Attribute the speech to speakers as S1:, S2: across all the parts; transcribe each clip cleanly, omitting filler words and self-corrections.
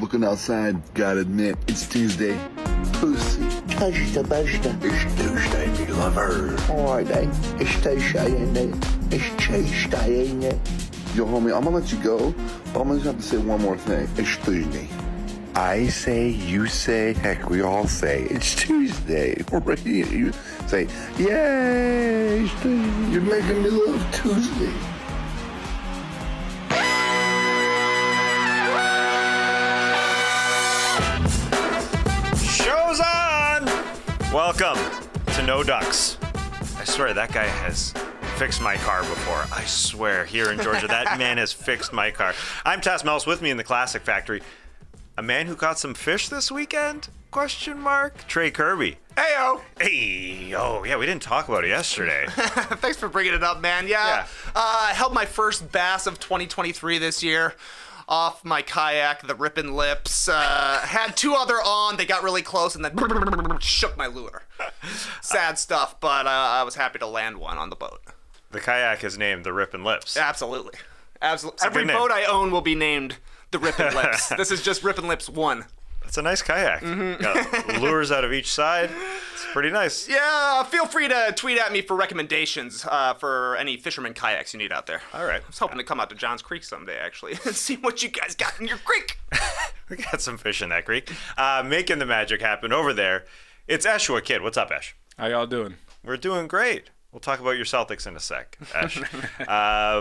S1: Looking outside, gotta admit, it's Tuesday. Pussy. Basta. It's Tuesday, me lover. Alright, it's Tuesday, ain't it? It's Tuesday, ain't it? Yo, homie, I'm gonna let you go, but I'm gonna just have to say one more thing. It's Tuesday. I say, you say, heck, we all say, it's Tuesday. Right? You say, yay, it's Tuesday. You're making me love Tuesday.
S2: Show's on! Welcome to No Dunks. I swear that guy has fixed my car before. I swear, here in Georgia, that man has fixed my car. I'm Taz Mellis, with me in the Classic Factory. A man who caught some fish this weekend? Question mark. Trey Kirby.
S3: Heyo.
S2: Hey, oh yeah, we didn't talk about it yesterday.
S3: Thanks for bringing it up, man. Yeah. I held my first bass of 2023 this year off my kayak, the Rippin' Lips. Had two other on. They got really close and then shook my lure. Sad stuff, but I was happy to land one on the boat.
S2: The kayak is named the Rippin' Lips.
S3: Absolutely. Every boat I own will be named the Rippin' Lips. This is just Rippin' Lips 1.
S2: It's a nice kayak. Mm-hmm. Got lures out of each side. It's pretty nice.
S3: Yeah, feel free to tweet at me for recommendations for any fisherman kayaks you need out there.
S2: All right.
S3: I was hoping to come out to Johns Creek someday, actually, and see what you guys got in your creek.
S2: We got some fish in that creek. Making the magic happen over there. It's Eshua Kid. What's up, Esh?
S4: How y'all doing?
S2: We're doing great. We'll talk about your Celtics in a sec, Esh.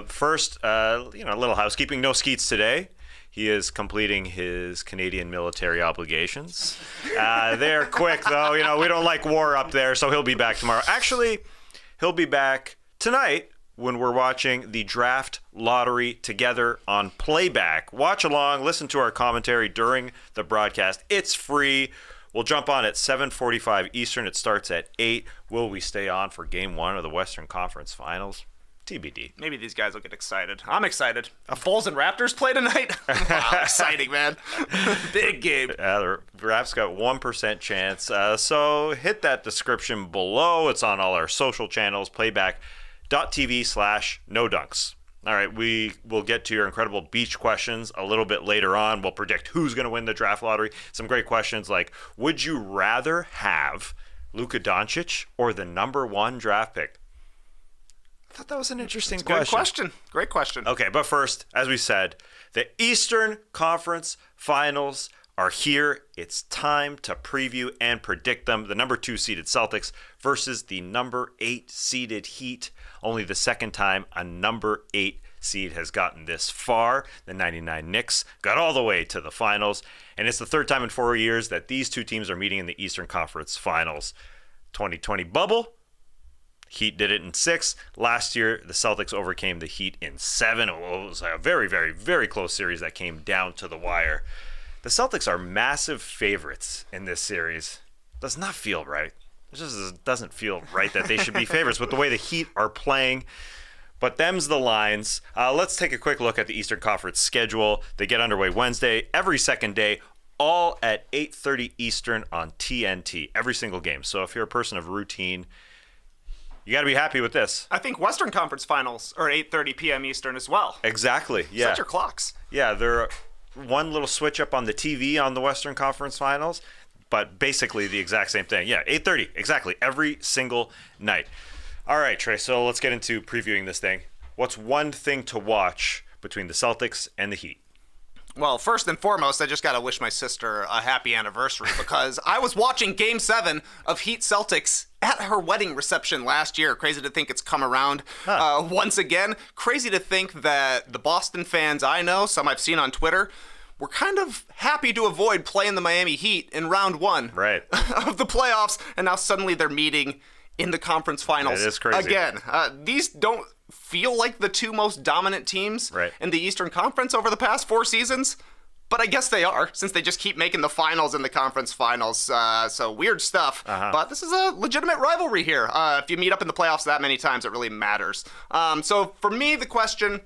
S2: First, a little housekeeping. No Skeets today. He is completing his Canadian military obligations. They're quick, though. We don't like war up there, so he'll be back tomorrow. Actually, he'll be back tonight when we're watching the draft lottery together on playback. Watch along, listen to our commentary during the broadcast. It's free. We'll jump on at 7:45 Eastern. It starts at 8. Will we stay on for Game 1 of the Western Conference Finals? TBD.
S3: Maybe these guys will get excited. I'm excited. Bulls and Raptors play tonight? Wow, exciting, man. Big game.
S2: Yeah, the Raps got 1% chance. So hit that description below. It's on all our social channels, playback.tv/nodunks. All right, we will get to your incredible beach questions a little bit later on. We'll predict who's going to win the draft lottery. Some great questions like, would you rather have Luka Doncic or the number 1 draft pick? I thought that was an interesting question.
S3: Great question.
S2: Okay, but first, as we said, the Eastern Conference Finals are here. It's time to preview and predict them. The number 2 seeded Celtics versus the number 8 seeded Heat. Only the second time a number 8 seed has gotten this far. The 99 Knicks got all the way to the finals. And it's the third time in 4 years that these two teams are meeting in the Eastern Conference Finals. 2020 bubble. Heat did it in 6. Last year, the Celtics overcame the Heat in 7. It was a very, very, very close series that came down to the wire. The Celtics are massive favorites in this series. Does not feel right. It just doesn't feel right that they should be favorites with the way the Heat are playing. But them's the lines. Let's take a quick look at the Eastern Conference schedule. They get underway Wednesday, every second day, all at 8:30 Eastern on TNT, every single game. So if you're a person of routine, you got to be happy with this.
S3: I think Western Conference Finals are at 8:30 p.m. Eastern as well.
S2: Exactly, yeah.
S3: Set your clocks.
S2: Yeah, they're one little switch up on the TV on the Western Conference Finals, but basically the exact same thing. Yeah, 8:30, exactly, every single night. All right, Trey, so let's get into previewing this thing. What's one thing to watch between the Celtics and the Heat?
S3: Well, first and foremost, I just got to wish my sister a happy anniversary because I was watching Game 7 of Heat Celtics at her wedding reception last year. Crazy to think it's come around once again. Crazy to think that the Boston fans I know, some I've seen on Twitter, were kind of happy to avoid playing the Miami Heat in round 1 of the playoffs, and now suddenly they're meeting in the conference finals.
S2: It is crazy.
S3: Again, these don't feel like the two most dominant teams in the Eastern Conference over the past 4 seasons, but I guess they are, since they just keep making the finals in the conference finals. So weird stuff. But this is a legitimate rivalry here. If you meet up in the playoffs that many times, it really matters. So for me, the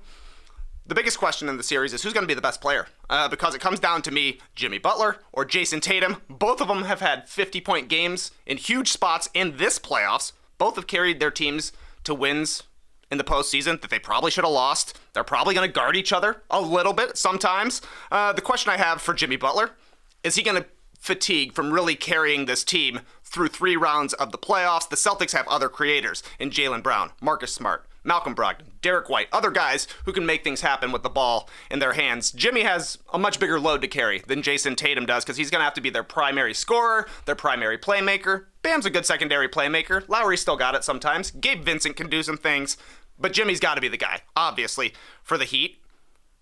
S3: biggest question in the series is who's going to be the best player? Because it comes down to me, Jimmy Butler or Jason Tatum. Both of them have had 50-point games in huge spots in this playoffs. Both have carried their teams to wins in the postseason that they probably should have lost. They're probably going to guard each other a little bit sometimes. The question I have for Jimmy Butler, is he going to fatigue from really carrying this team through 3 rounds of the playoffs? The Celtics have other creators in Jaylen Brown, Marcus Smart, Malcolm Brogdon, Derek White, other guys who can make things happen with the ball in their hands. Jimmy has a much bigger load to carry than Jason Tatum does because he's going to have to be their primary scorer, their primary playmaker. Bam's a good secondary playmaker. Lowry's still got it sometimes. Gabe Vincent can do some things. But Jimmy's got to be the guy, obviously, for the Heat.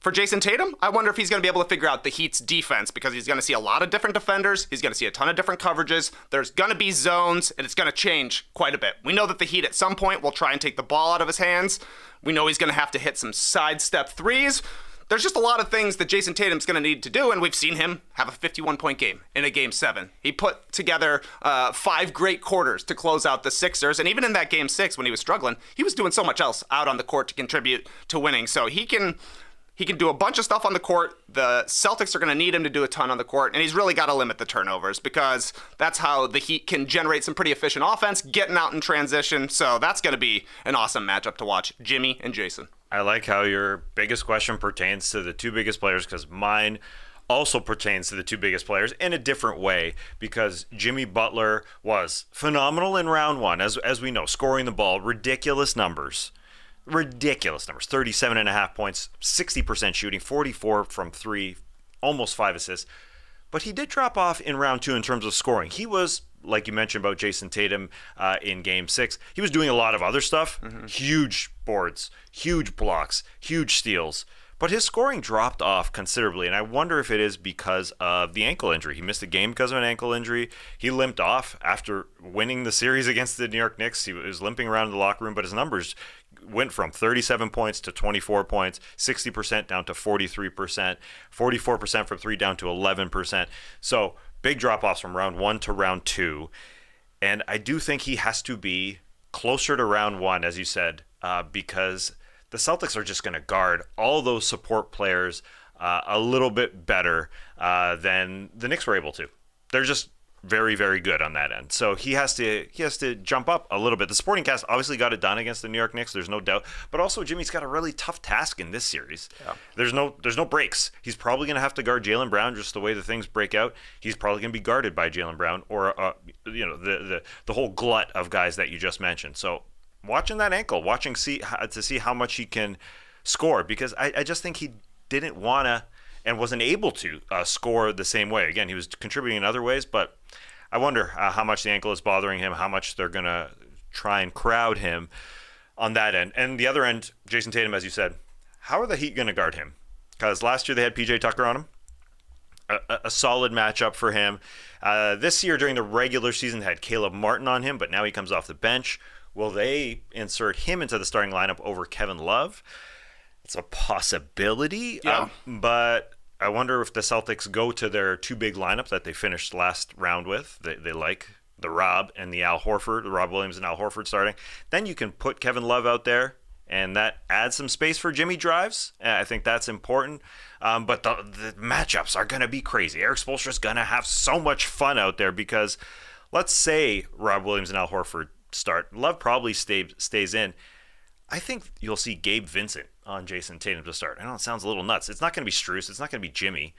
S3: For Jason Tatum, I wonder if he's going to be able to figure out the Heat's defense because he's going to see a lot of different defenders. He's going to see a ton of different coverages. There's going to be zones, and it's going to change quite a bit. We know that the Heat at some point will try and take the ball out of his hands. We know he's going to have to hit some sidestep threes. There's just a lot of things that Jason Tatum's going to need to do, and we've seen him have a 51-point game in a Game 7. He put together 5 great quarters to close out the Sixers, and even in that Game 6 when he was struggling, he was doing so much else out on the court to contribute to winning. So he can do a bunch of stuff on the court. The Celtics are going to need him to do a ton on the court, and he's really got to limit the turnovers because that's how the Heat can generate some pretty efficient offense, getting out in transition. So that's going to be an awesome matchup to watch, Jimmy and Jason.
S2: I like how your biggest question pertains to the 2 biggest players because mine also pertains to the 2 biggest players in a different way because Jimmy Butler was phenomenal in round 1, as we know, scoring the ball, ridiculous numbers, 37.5 points, 60% shooting, 44 from 3, almost 5 assists. But he did drop off in round 2 in terms of scoring. He was, like you mentioned about Jason Tatum in Game 6, he was doing a lot of other stuff, huge boards, huge blocks, huge steals. But his scoring dropped off considerably, and I wonder if it is because of the ankle injury. He missed a game because of an ankle injury. He limped off after winning the series against the New York Knicks. He was limping around the locker room, but his numbers went from 37 points to 24 points, 60% down to 43%, 44% from 3 down to 11%. So big drop-offs from round 1 to round 2. And I do think he has to be closer to round 1, as you said, because the Celtics are just going to guard all those support players a little bit better than the Knicks were able to. They're just very, very good on that end. So he has to jump up a little bit. The supporting cast obviously got it done against the New York Knicks. There's no doubt. But also Jimmy's got a really tough task in this series. Yeah. There's no breaks. He's probably going to have to guard Jaylen Brown just the way the things break out. He's probably going to be guarded by Jaylen Brown or the whole glut of guys that you just mentioned. So watching that ankle, to see how much he can score, because I just think he didn't want to and wasn't able to score the same way. Again, he was contributing in other ways, but I wonder how much the ankle is bothering him, how much they're going to try and crowd him on that end. And the other end, Jason Tatum, as you said, how are the Heat going to guard him? Because last year they had PJ Tucker on him. A solid matchup for him. This year during the regular season they had Caleb Martin on him, but now he comes off the bench. Will they insert him into the starting lineup over Kevin Love? It's a possibility,
S3: yeah.
S2: But I wonder if the Celtics go to their 2 big lineups that they finished last round with. They like the Rob and the Al Horford, the Rob Williams and Al Horford starting. Then you can put Kevin Love out there, and that adds some space for Jimmy drives. I think that's important. But the matchups are going to be crazy. Eric Spoelstra's going to have so much fun out there because let's say Rob Williams and Al Horford start. Love probably stays in. I think you'll see Gabe Vincent on Jason Tatum to start. I know it sounds a little nuts. It's not going to be Strus. It's not going to be Jimmy.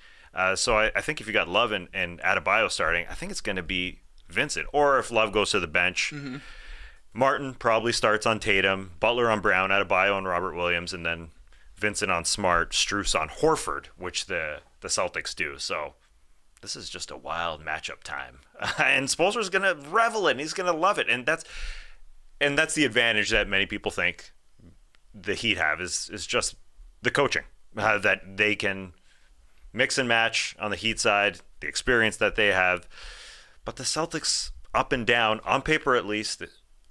S2: So I think if you got Love and Adebayo starting, I think it's going to be Vincent. Or if Love goes to the bench, Martin probably starts on Tatum, Butler on Brown, Adebayo on Robert Williams, and then Vincent on Smart, Strus on Horford, which the Celtics do. So this is just a wild matchup time. And Spoelstra's going to revel in. He's going to love it. And that's the advantage that many people think the Heat have is just the coaching, that they can mix and match on the Heat side, the experience that they have. But the Celtics, up and down, on paper at least,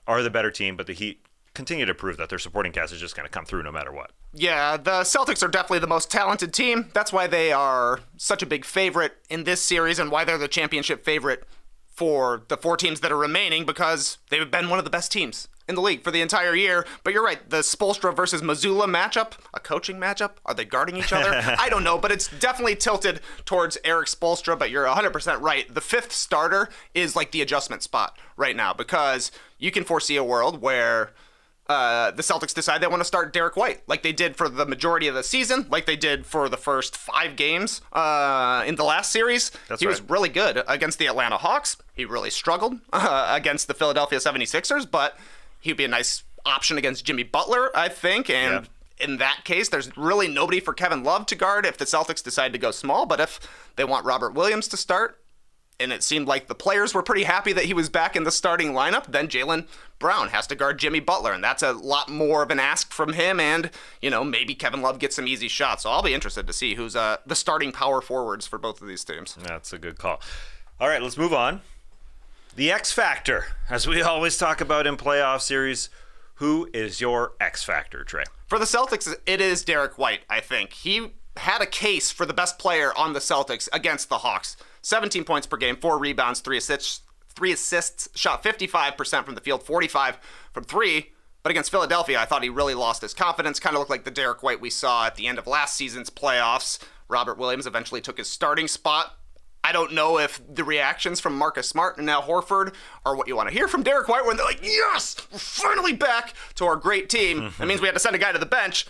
S2: are the better team, but the Heat continue to prove that their supporting cast is just going to come through no matter what.
S3: Yeah, the Celtics are definitely the most talented team. That's why they are such a big favorite in this series and why they're the championship favorite for the 4 teams that are remaining, because they've been one of the best teams in the league for the entire year. But you're right, the Spoelstra versus Mazzulla matchup, a coaching matchup, are they guarding each other? I don't know, but it's definitely tilted towards Eric Spoelstra, but you're 100% right. The 5th starter is like the adjustment spot right now, because you can foresee a world where the Celtics decide they want to start Derek White, like they did for the majority of the season, like they did for the first 5 games in the last series. He was really good against the Atlanta Hawks. He really struggled against the Philadelphia 76ers, but he'd be a nice option against Jimmy Butler, I think, and in that case, there's really nobody for Kevin Love to guard if the Celtics decide to go small, but if they want Robert Williams to start, and it seemed like the players were pretty happy that he was back in the starting lineup, then Jaylen Brown has to guard Jimmy Butler, and that's a lot more of an ask from him, and, maybe Kevin Love gets some easy shots. So I'll be interested to see who's the starting power forwards for both of these teams.
S2: That's a good call. All right, let's move on. The X Factor, as we always talk about in playoff series. Who is your X Factor, Trey?
S3: For the Celtics, it is Derek White, I think. He had a case for the best player on the Celtics against the Hawks. 17 points per game, 4 rebounds, 3 assists, shot 55% from the field, 45 from 3. But against Philadelphia, I thought he really lost his confidence. Kind of looked like the Derek White we saw at the end of last season's playoffs. Robert Williams eventually took his starting spot. I don't know if the reactions from Marcus Smart and now Horford are what you want to hear from Derek White when they're like, yes, we're finally back to our great team. That means we had to send a guy to the bench.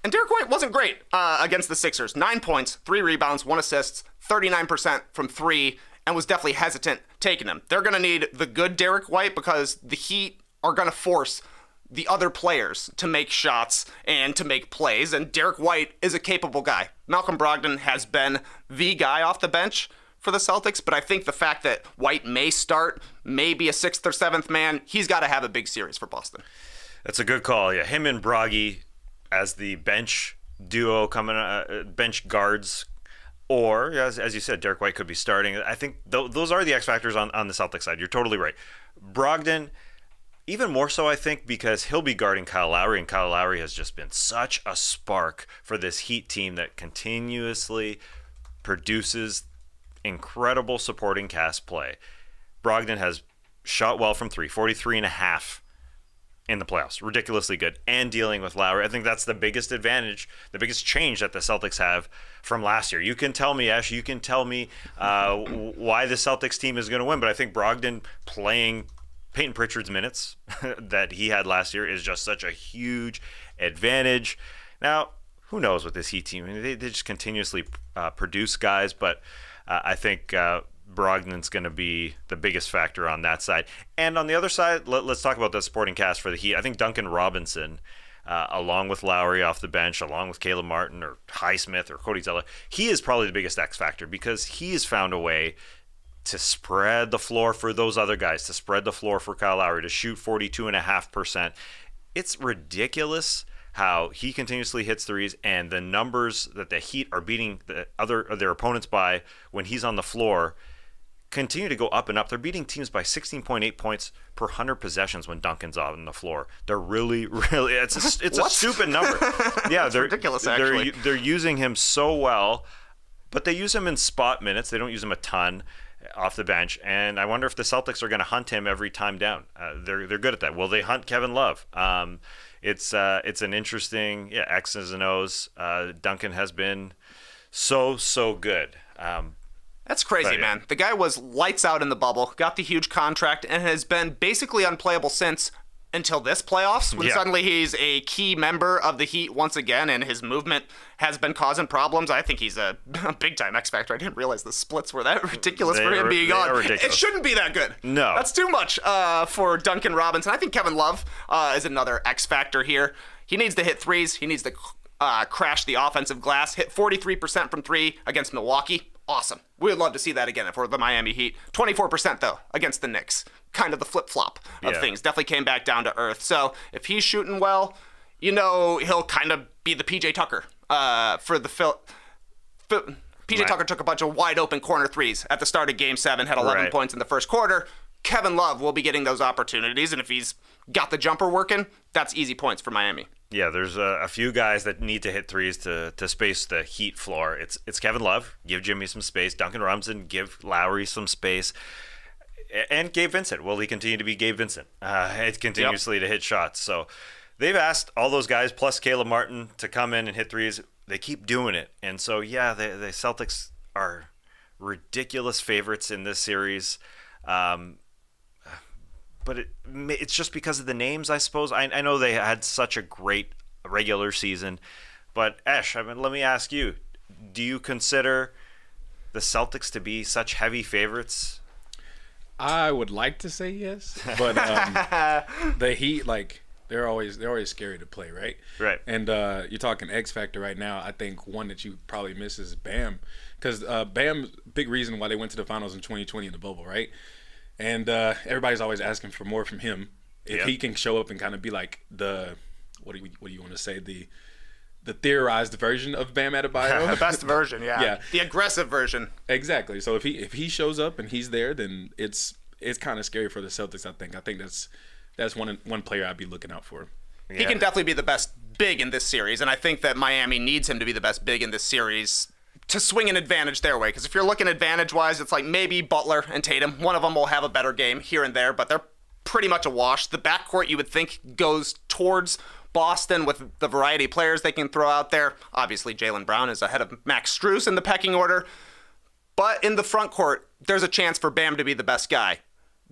S3: And Derek White wasn't great against the Sixers. 9 points, 3 rebounds, 1 assist, 39% from 3, and was definitely hesitant taking them. They're going to need the good Derek White because the Heat are going to force the other players to make shots and to make plays, and Derek White is a capable guy. Malcolm Brogdon has been the guy off the bench for the Celtics, but I think the fact that White may start, maybe a 6th or 7th man, he's got to have a big series for Boston.
S2: That's a good call. Yeah, him and Broggy as the bench duo coming, bench guards, or as you said, Derek White could be starting. I think those are the X factors on the Celtics side. You're totally right. Brogdon, even more so, I think, because he'll be guarding Kyle Lowry, and Kyle Lowry has just been such a spark for this Heat team that continuously produces incredible supporting cast play. Brogdon has shot well from 3, 43.5 in the playoffs. Ridiculously good. And dealing with Lowry. I think that's the biggest advantage, the biggest change that the Celtics have from last year. You can tell me, Ash, you can tell me why the Celtics team is going to win, but I think Brogdon playing Peyton Pritchard's minutes that he had last year is just such a huge advantage. Now, who knows with this Heat team? I mean, they just continuously produce guys, but I think Brogdon's going to be the biggest factor on that side. And on the other side, let's talk about the supporting cast for the Heat. I think Duncan Robinson, along with Lowry off the bench, along with Caleb Martin or Highsmith or Cody Zeller, he is probably the biggest X factor because he has found a way to spread the floor for those other guys, to spread the floor for Kyle Lowry, to shoot 42.5%. It's ridiculous how he continuously hits threes, and the numbers that the Heat are beating their opponents by when he's on the floor continue to go up and up. They're beating teams by 16.8 points per 100 possessions when Duncan's on the floor. They're really, it's a stupid number. Yeah, they're
S3: ridiculous. Actually,
S2: they're using him so well, but they use him in spot minutes. They don't use him a ton off the bench, and I wonder if the Celtics are going to hunt him every time down. They're good at that. Will they hunt Kevin Love? It's an interesting X's and O's. Duncan has been so good.
S3: That's crazy, man. The guy was lights out in the bubble, got the huge contract, and has been basically unplayable since until this playoffs, when suddenly he's a key member of the Heat once again, and his movement has been causing problems. I think he's a big-time X Factor. I didn't realize the splits were that ridiculous for him being on. It shouldn't be that good.
S2: No.
S3: That's too much for Duncan Robinson. I think Kevin Love is another X Factor here. He needs to hit threes. He needs to crash the offensive glass. Hit 43% from 3 against Milwaukee. Awesome. We would love to see that again for the Miami Heat. 24%, though, against the Knicks. Kind of the flip-flop of things. Definitely came back down to earth. So if he's shooting well, he'll kind of be the P.J. Tucker for the P.J. Tucker took a bunch of wide-open corner threes at the start of Game 7, had 11 points in the first quarter. Kevin Love will be getting those opportunities, and if he's got the jumper working, that's easy points for Miami.
S2: Yeah, there's a few guys that need to hit threes to space the Heat floor. It's Kevin Love, give Jimmy some space. Duncan Robinson, give Lowry some space. And Gabe Vincent. Will he continue to be Gabe Vincent? It's continuously to hit shots. So they've asked all those guys, plus Caleb Martin, to come in and hit threes. They keep doing it. And so, the Celtics are ridiculous favorites in this series. but it's just because of the names, I suppose. I know they had such a great regular season, but Ash, let me ask you, do you consider the Celtics to be such heavy favorites?
S4: I would like to say yes, but the Heat, they're always scary to play, right?
S2: Right.
S4: And you're talking X factor right now. I think one that you probably miss is Bam, because Bam's big reason why they went to the finals in 2020 in the bubble, right? And everybody's always asking for more from him. If he can show up and kind of be like the what do you want to say, the theorized version of Bam Adebayo.
S3: The best version, yeah. The aggressive version.
S4: Exactly. So if he shows up and he's there, then it's kind of scary for the Celtics, I think. I think that's one player I'd be looking out for.
S3: Yeah. He can definitely be the best big in this series, and I think that Miami needs him to be the best big in this series to swing an advantage their way. Because if you're looking advantage-wise, it's like maybe Butler and Tatum. One of them will have a better game here and there, but they're pretty much a wash. The backcourt, you would think, goes towards Boston with the variety of players they can throw out there. Obviously, Jaylen Brown is ahead of Max Strus in the pecking order. But in the front court, there's a chance for Bam to be the best guy.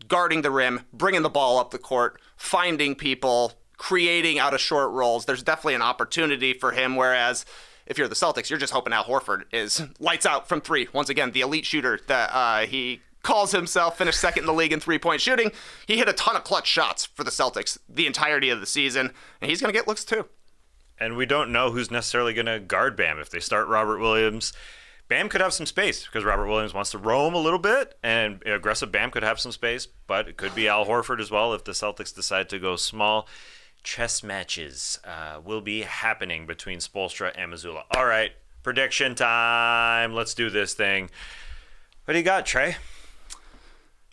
S3: Guarding the rim, bringing the ball up the court, finding people, creating out of short rolls. There's definitely an opportunity for him, whereas if you're the Celtics, you're just hoping Al Horford is lights out from three. Once again, the elite shooter that he calls himself, finished second in the league in three-point shooting. He hit a ton of clutch shots for the Celtics the entirety of the season, and he's going to get looks too.
S2: And we don't know who's necessarily going to guard Bam. If they start Robert Williams, Bam could have some space because Robert Williams wants to roam a little bit, and aggressive Bam could have some space, but it could be Al Horford as well if the Celtics decide to go small. Chess matches will be happening between Spoelstra and Mazzulla. All right, prediction time. Let's do this thing. What do you got, Trey?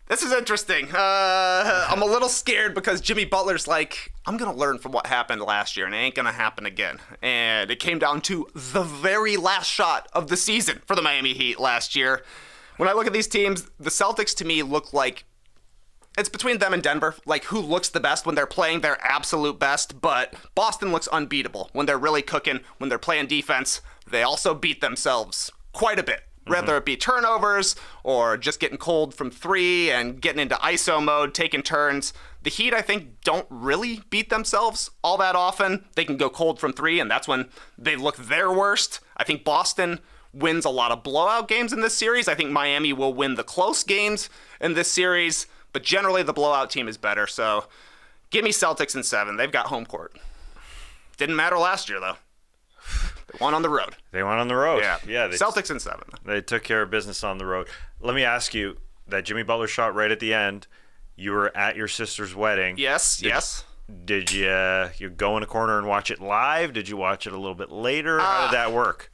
S3: This is interesting. I'm a little scared because Jimmy Butler's like, I'm going to learn from what happened last year, and it ain't going to happen again. And it came down to the very last shot of the season for the Miami Heat last year. When I look at these teams, the Celtics to me look like it's between them and Denver, like who looks the best when they're playing their absolute best. But Boston looks unbeatable when they're really cooking, when they're playing defense. They also beat themselves quite a bit. Whether it be turnovers or just getting cold from three and getting into ISO mode, taking turns. The Heat, I think, don't really beat themselves all that often. They can go cold from three, and that's when they look their worst. I think Boston wins a lot of blowout games in this series. I think Miami will win the close games in this series, but generally the blowout team is better. So give me Celtics in 7. They've got home court. Didn't matter last year, though. They won on the road. Yeah. Celtics in 7.
S2: They took care of business on the road. Let me ask you, that Jimmy Butler shot right at the end, you were at your sister's wedding.
S3: Yes.
S2: Did you go in a corner and watch it live? Did you watch it a little bit later? How did that work?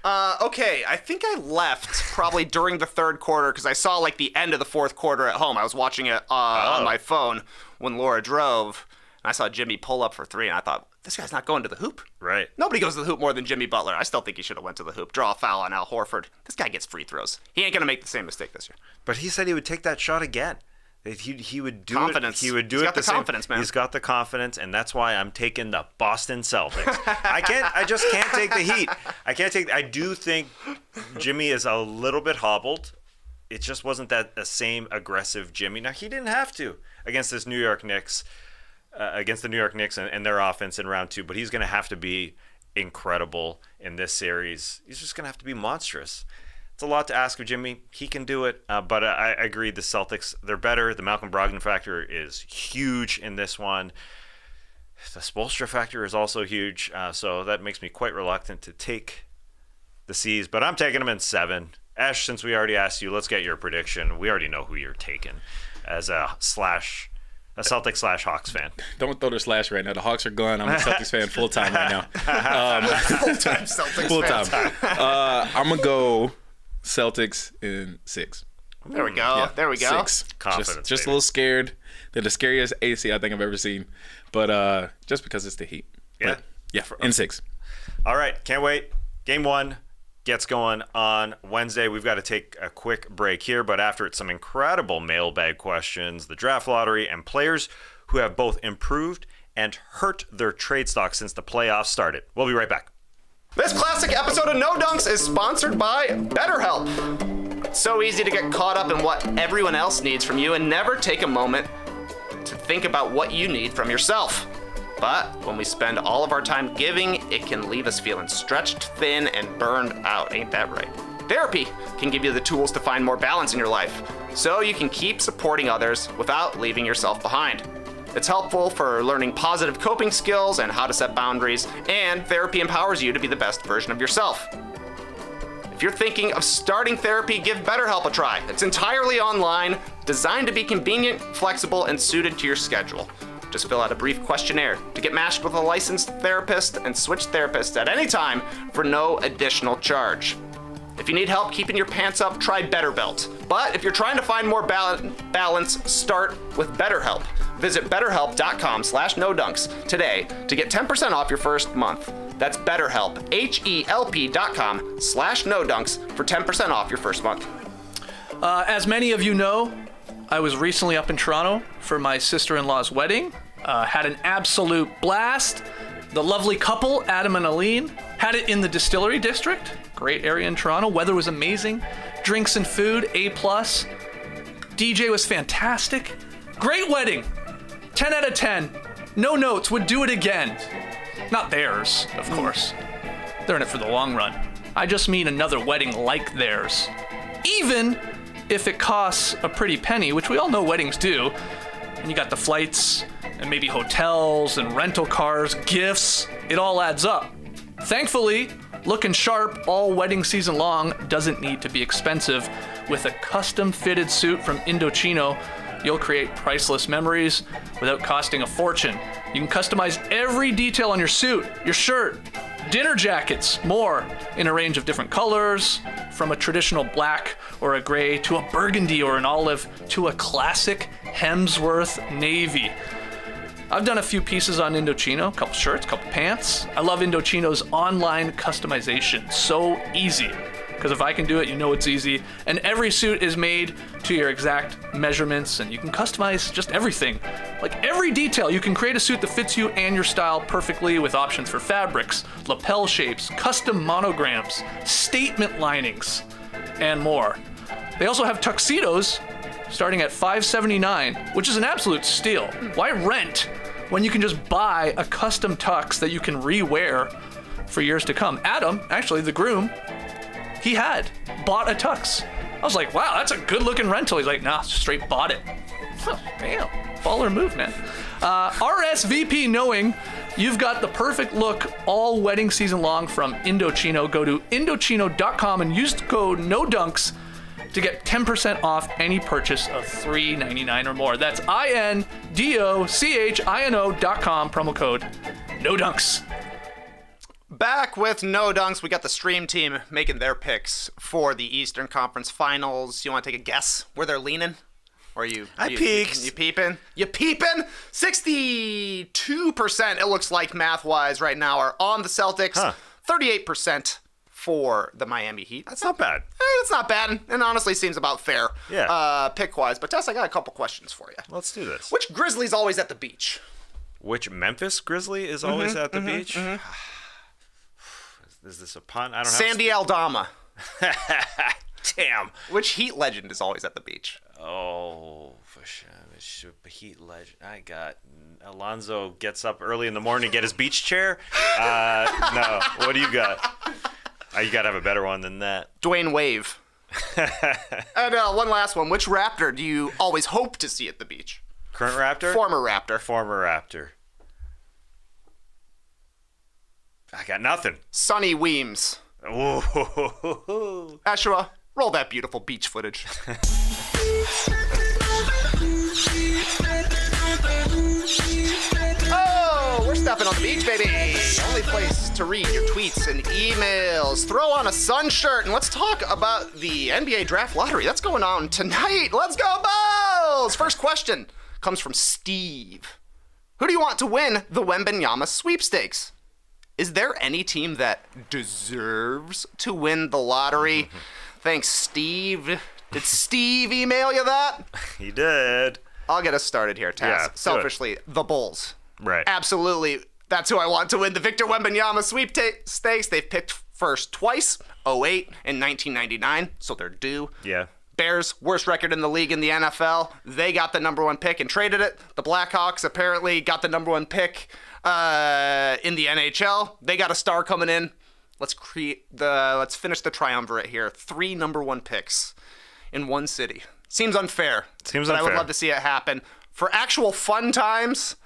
S3: Okay, I think I left probably during the third quarter because I saw like the end of the fourth quarter at home. I was watching it on my phone when Laura drove, and I saw Jimmy pull up for 3, and I thought, this guy's not going to the hoop.
S2: Right.
S3: Nobody goes to the hoop more than Jimmy Butler. I still think he should have went to the hoop. Draw a foul on Al Horford. This guy gets free throws. He ain't going to make the same mistake this year.
S2: But he said he would take that shot again. He would do
S3: confidence.
S2: it. He would do
S3: He's
S2: it
S3: got the
S2: same.
S3: confidence, man.
S2: He's got the confidence, and that's why I'm taking the Boston Celtics. I just can't take the Heat. I do think Jimmy is a little bit hobbled. It just wasn't that the same aggressive Jimmy. Now, he didn't have to against this New York Knicks. Against the New York Knicks and their offense in round 2, but he's going to have to be incredible in this series. He's just going to have to be monstrous. It's a lot to ask of Jimmy. He can do it, but I agree the Celtics, they're better. The Malcolm Brogdon factor is huge in this one. The Spoelstra factor is also huge, so that makes me quite reluctant to take the C's, but I'm taking them in 7. Ash, since we already asked you, let's get your prediction. We already know who you're taking as a Celtics/Hawks fan.
S4: Don't throw the slash right now. The Hawks are gone. I'm a Celtics fan full-time right now.
S3: Full-time Celtics
S4: full-time. I'm going to go Celtics in 6.
S3: There we go.
S4: Yeah,
S3: there we go.
S4: 6.
S2: Confidence,
S4: Just a little scared. They're the scariest AC I think I've ever seen. But just because it's the Heat.
S2: Yeah.
S4: But, yeah, in 6.
S2: All right. Can't wait. Game 1 gets going on Wednesday. We've got to take a quick break here, but after it, some incredible mailbag questions, the draft lottery, and players who have both improved and hurt their trade stock since the playoffs started. We'll be right back.
S3: This classic episode of No Dunks is sponsored by BetterHelp. It's so easy to get caught up in what everyone else needs from you and never take a moment to think about what you need from yourself. But when we spend all of our time giving, it can leave us feeling stretched thin and burned out. Ain't that right? Therapy can give you the tools to find more balance in your life, so you can keep supporting others without leaving yourself behind. It's helpful for learning positive coping skills and how to set boundaries, and therapy empowers you to be the best version of yourself. If you're thinking of starting therapy, give BetterHelp a try. It's entirely online, designed to be convenient, flexible, and suited to your schedule. Just fill out a brief questionnaire to get matched with a licensed therapist and switch therapists at any time for no additional charge. If you need help keeping your pants up, try BetterBelt. But if you're trying to find more balance, start with BetterHelp. Visit betterhelp.com/nodunks today to get 10% off your first month. That's BetterHelp, HELP.com/nodunks for 10% off your first month.
S5: As many of you know, I was recently up in Toronto for my sister-in-law's wedding. Had an absolute blast. The lovely couple, Adam and Aline, had it in the Distillery District. Great area in Toronto. Weather was amazing. Drinks and food, A+. DJ was fantastic. Great wedding. 10 out of 10. No notes. Would do it again. Not theirs, of course. They're in it for the long run. I just mean another wedding like theirs. Even if it costs a pretty penny, which we all know weddings do, and you got the flights and maybe hotels and rental cars, gifts, it all adds up. Thankfully, looking sharp all wedding season long doesn't need to be expensive. With a custom fitted suit from Indochino, you'll create priceless memories without costing a fortune. You can customize every detail on your suit, your shirt, dinner jackets, more in a range of different colors, from a traditional black or a gray to a burgundy or an olive to a classic Hemsworth navy. I've done a few pieces on Indochino, a couple shirts, a couple pants. I love Indochino's online customization. So easy. Because if I can do it, you know it's easy. And every suit is made to your exact measurements, and you can customize just everything. Like every detail, you can create a suit that fits you and your style perfectly with options for fabrics, lapel shapes, custom monograms, statement linings, and more. They also have tuxedos starting at $579, which is an absolute steal. Why rent when you can just buy a custom tux that you can re-wear for years to come? Adam, actually the groom, he had bought a tux. I was like, wow, that's a good looking rental. He's like, nah, straight bought it. Huh, damn, baller move, man. RSVP knowing you've got the perfect look all wedding season long from Indochino. Go to Indochino.com and use the code NODUNKS to get 10% off any purchase of $3.99 or more. That's INDOCHINO.com, promo code NODUNKS.
S3: Back with No Dunks, we got the stream team making their picks for the Eastern Conference Finals. You want to take a guess where they're leaning? Or you
S2: peeked.
S3: You peeping? You peeping? 62%, it looks like math-wise right now, are on the Celtics. 38% for the Miami Heat.
S2: That's not bad.
S3: It's not bad, and honestly seems about fair.
S2: Yeah.
S3: Pick-wise. But Tess, I got a couple questions for you.
S2: Let's do this.
S3: Which Grizzly's always at the beach?
S2: Which Memphis Grizzly is always at the beach? Is this a pun? I don't know.
S3: Sandy Aldama.
S2: Damn.
S3: Which Heat legend is always at the beach?
S2: Oh, for sure. Heat legend. I got Alonzo gets up early in the morning to get his beach chair. No. What do you got? You got to have a better one than that.
S3: Dwayne Wave. And one last one. Which Raptor do you always hope to see at the beach?
S2: Current Raptor?
S3: Former Raptor.
S2: Former Raptor. I got nothing.
S3: Sonny Weems.
S2: Ooh.
S3: Ashua, roll that beautiful beach footage. Oh, we're stepping on the beach, baby. Only place to read your tweets and emails. Throw on a sun shirt and let's talk about the NBA Draft Lottery. That's going on tonight. Let's go, Bulls! First question comes from Steve. Who do you want to win the Wembanyama sweepstakes? Is there any team that deserves to win the lottery? Thanks, Steve. Did Steve email you that?
S2: He did.
S3: I'll get us started here, Taz.
S2: Yeah,
S3: selfishly, the Bulls.
S2: Right.
S3: Absolutely. That's who I want to win the Victor Wembanyama sweepstakes. They've picked first twice, 2008 and 1999, so they're due.
S2: Yeah.
S3: Bears, worst record in the league in the NFL. They got the number 1 pick and traded it. The Blackhawks apparently got the number 1 pick in the NHL. They got a star coming in. Let's finish the triumvirate here. 3 number 1 picks in one city. Seems unfair. But I would love to see it happen. For actual fun times,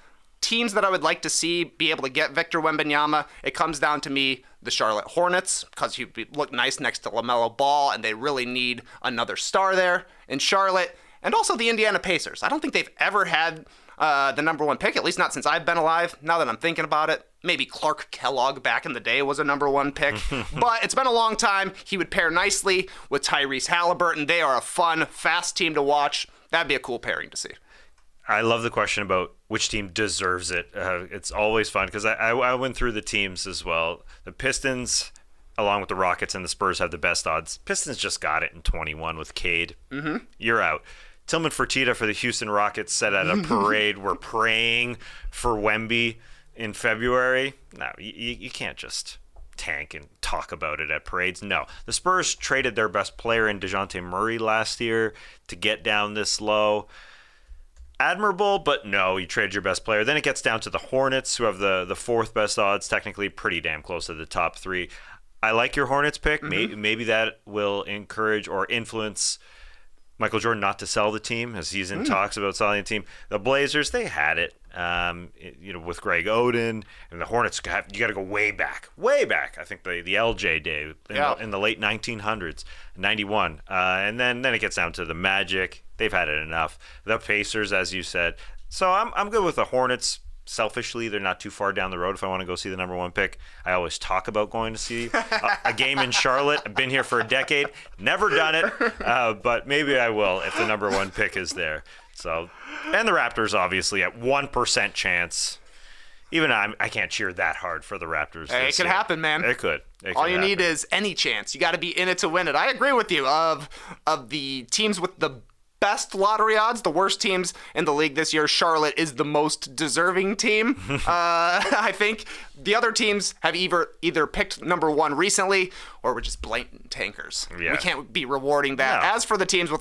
S3: teams that I would like to see be able to get Victor Wembanyama, it comes down to me, the Charlotte Hornets, because he'd look nice next to LaMelo Ball, and they really need another star there in Charlotte. And also the Indiana Pacers. I don't think they've ever had the number 1 pick, at least not since I've been alive. Now that I'm thinking about it, maybe Clark Kellogg back in the day was a number 1 pick. But it's been a long time. He would pair nicely with Tyrese Halliburton. They are a fun, fast team to watch. That'd be a cool pairing to see.
S2: I love the question about which team deserves it. It's always fun because I went through the teams as well. The Pistons, along with the Rockets and the Spurs, have the best odds. Pistons just got it in 21 with Cade. You're out. Tillman Fertitta for the Houston Rockets said at a parade, we're praying for Wemby in February. No, you can't just tank and talk about it at parades. No. The Spurs traded their best player in DeJounte Murray last year to get down this low. Admirable, but no, you traded your best player. Then it gets down to the Hornets, who have the 4th best odds, technically pretty damn close to the top 3. I like your Hornets pick. Maybe that will encourage or influence Michael Jordan not to sell the team, as he's in talks about selling the team. The Blazers, they had it, with Greg Oden, and the Hornets. You got to go way back. I think the LJ day in the late 1900s, 91, and then it gets down to the Magic. They've had it enough. The Pacers, as you said. So I'm good with the Hornets. Selfishly, they're not too far down the road if I want to go see the number 1 pick. I always talk about going to see a game in Charlotte. I've been here for a decade. Never done it, but maybe I will if the number 1 pick is there. So, and the Raptors, obviously, at 1% chance. Even I can't cheer that hard for the Raptors.
S3: Hey, it could happen, man.
S2: It could.
S3: All you need is any chance. You got to be in it to win it. I agree with you. Of the teams with the best lottery odds, the worst teams in the league this year, Charlotte is the most deserving team. I think the other teams have either picked number 1 recently or were just blatant tankers. Yeah. We can't be rewarding that. No. As for the teams with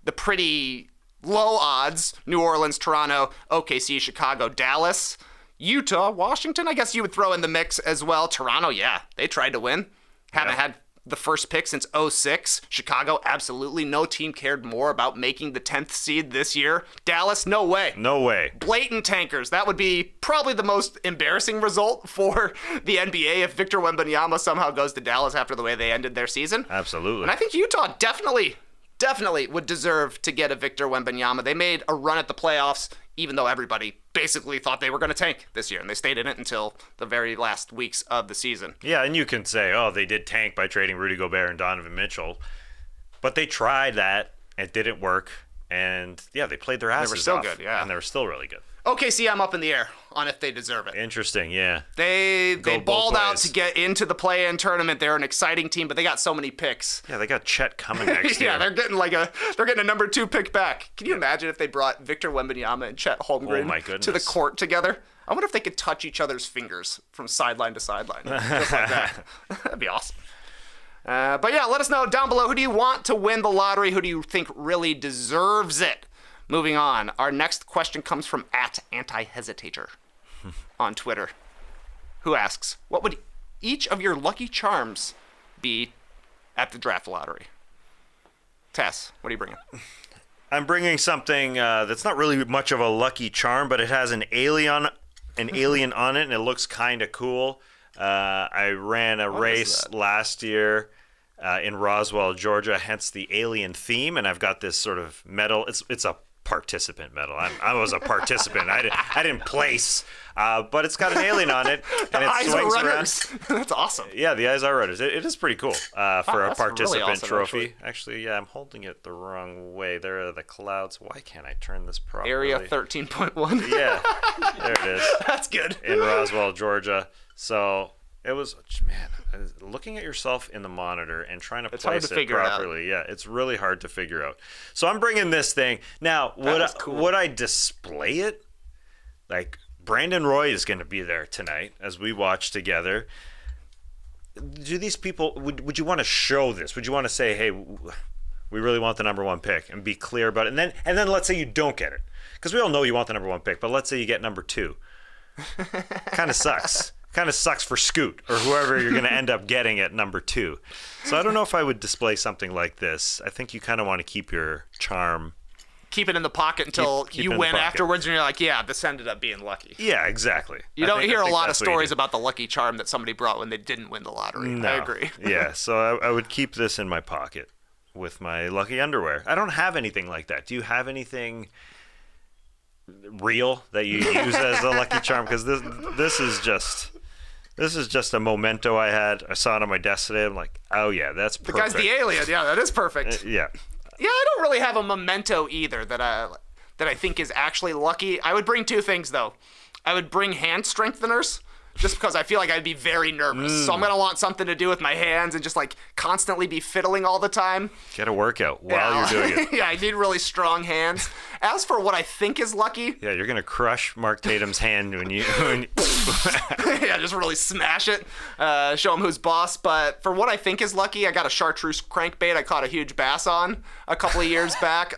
S3: the pretty low odds, New Orleans, Toronto, OKC, Chicago, Dallas, Utah, Washington, I guess you would throw in the mix as well. Toronto, yeah, they tried to win. Haven't had the first pick since 2006. Chicago, absolutely. No team cared more about making the 10th seed this year. Dallas, no way.
S2: No way.
S3: Blatant tankers. That would be probably the most embarrassing result for the NBA if Victor Wembanyama somehow goes to Dallas after the way they ended their season.
S2: Absolutely.
S3: And I think Utah definitely would deserve to get a Victor Wembanyama. They made a run at the playoffs, even though everybody basically thought they were going to tank this year, and they stayed in it until the very last weeks of the season.
S2: Yeah, and you can say, they did tank by trading Rudy Gobert and Donovan Mitchell, but they tried that. It didn't work, and they played their asses off.
S3: They were still good,
S2: and they were still really good.
S3: OKC, I'm up in the air on if they deserve it.
S2: Interesting, yeah.
S3: They balled out to get into the play-in tournament. They're an exciting team, but they got so many picks.
S2: Yeah, they got Chet coming next year.
S3: Yeah, they're getting a number 2 pick back. Can you imagine if they brought Victor Wembanyama and Chet Holmgren to the court together? I wonder if they could touch each other's fingers from sideline to sideline, just like that. That'd be awesome. But yeah, let us know down below. Who do you want to win the lottery? Who do you think really deserves it? Moving on, our next question comes from @antihesitator on Twitter, who asks, what would each of your lucky charms be at the draft lottery? Tess, what are you bringing?
S2: I'm bringing something that's not really much of a lucky charm, but it has an alien on it, and it looks kind of cool. I ran a race last year in Roswell, Georgia, hence the alien theme, and I've got this sort of medal. It's a participant medal. I was a participant. I didn't place, but it's got an alien on it, and it swings around.
S3: That's awesome.
S2: Yeah, the eyes are runners. It is pretty cool for a participant
S3: really awesome,
S2: trophy. Actually, I'm holding it the wrong way. There are the clouds. Why can't I turn this properly?
S3: Area 13.1.
S2: Yeah, there it is.
S3: That's good.
S2: In Roswell, Georgia. So it was, man, looking at yourself in the monitor and trying to place it properly. Yeah, it's really hard to figure out. So I'm bringing this thing. Now, would I display it? Like, Brandon Roy is going to be there tonight as we watch together. Do these people, would you want to show this? Would you want to say, hey, We really want the number 1 pick, and be clear about it. And then let's say you don't get it, because we all know you want the number 1 pick. But let's say you get number 2. Kind of sucks. Kind of sucks for Scoot or whoever you're going to end up getting at number 2. So I don't know if I would display something like this. I think you kind of want to keep your charm.
S3: Keep it in the pocket until you win afterwards, and you're like, yeah, this ended up being lucky.
S2: Yeah, exactly.
S3: You don't hear a lot of stories about the lucky charm that somebody brought when they didn't win the lottery.
S2: No.
S3: I agree.
S2: Yeah, so I would keep this in my pocket with my lucky underwear. I don't have anything like that. Do you have anything real that you use as a lucky charm? Because this is just a memento I had. I saw it on my desk today. I'm like, oh yeah, that's perfect.
S3: The guy's the alien. Yeah, that is perfect.
S2: Yeah.
S3: Yeah, I don't really have a memento either that I think is actually lucky. I would bring 2 things though. I would bring hand strengtheners, just because I feel like I'd be very nervous. So I'm gonna want something to do with my hands and just like constantly be fiddling all the time.
S2: Get a workout while you're doing it.
S3: Yeah, I need really strong hands. As for what I think is lucky,
S2: yeah, you're gonna crush Mark Tatum's hand when you
S3: yeah, just really smash it, show him who's boss. But for what I think is lucky, I got a chartreuse crankbait I caught a huge bass on a couple of years back.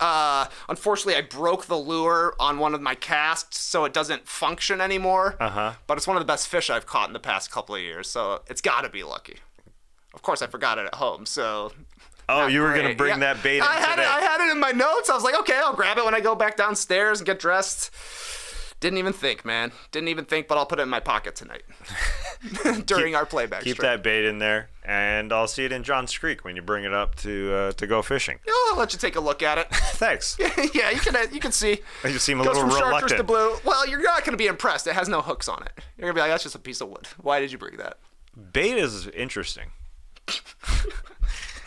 S3: Unfortunately, I broke the lure on one of my casts, so it doesn't function anymore. But it's one of the best fish I've caught in the past couple of years, so it's got to be lucky. Of course, I forgot it at home, so...
S2: Oh, you were going to bring that bait in today.
S3: I had it in my notes. I was like, okay, I'll grab it when I go back downstairs and get dressed. Didn't even think, man. Didn't even think, but I'll put it in my pocket tonight during our playback
S2: Keep
S3: stream.
S2: that bait in there, and I'll see it in John's Creek when you bring it up to go fishing.
S3: Yeah, I'll let you take a look at it.
S2: Thanks.
S3: Yeah, you can see.
S2: You seem a
S3: Goes
S2: little
S3: from
S2: reluctant.
S3: chartreuse to blue. Well, you're not going to be impressed. It has no hooks on it. You're going to be like, that's just a piece of wood. Why did you bring that?
S2: Bait is interesting.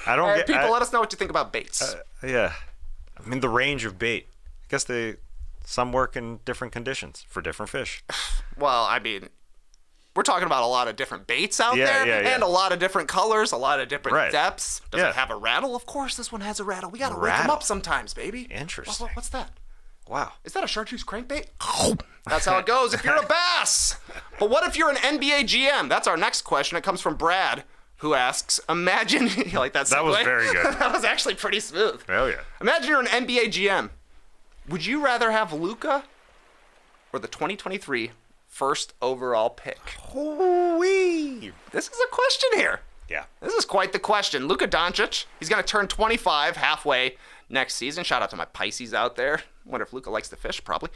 S2: I don't
S3: All right,
S2: get
S3: people, let us know what you think about baits.
S2: Yeah, I mean the range of bait. I guess some work in different conditions for different fish.
S3: Well, I mean, we're talking about a lot of different baits out there,
S2: yeah.
S3: and a lot of different colors, a lot of different depths. Does
S2: Yeah.
S3: it have a rattle? Of course, this one has a rattle. We got to wake them up sometimes, baby.
S2: Interesting.
S3: What's that?
S2: Wow.
S3: Is that a chartreuse crankbait? That's how it goes if you're a bass. But what if you're an NBA GM? That's our next question. It comes from Brad, who asks, imagine, you like that segue?
S2: That was very good.
S3: That was actually pretty smooth.
S2: Hell yeah.
S3: Imagine you're an NBA GM. Would you rather have Luka or the 2023 first overall pick?
S2: Hoo-wee.
S3: This is a question here.
S2: Yeah.
S3: This is quite the question. Luka Doncic, he's going to turn 25 halfway next season. Shout out to my Pisces out there. Wonder if Luka likes to fish, probably.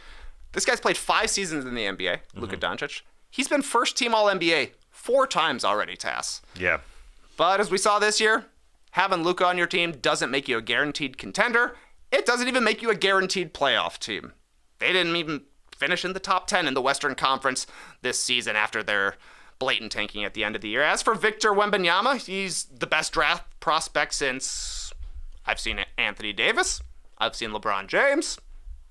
S3: This guy's played 5 seasons in the NBA, Luka Doncic. He's been first team All-NBA 4 times already, Tass.
S2: Yeah.
S3: But as we saw this year, having Luka on your team doesn't make you a guaranteed contender. It doesn't even make you a guaranteed playoff team. They didn't even finish in the top 10 in the Western Conference this season after their blatant tanking at the end of the year. As for Victor Wembanyama, he's the best draft prospect since I've seen Anthony Davis. I've seen LeBron James.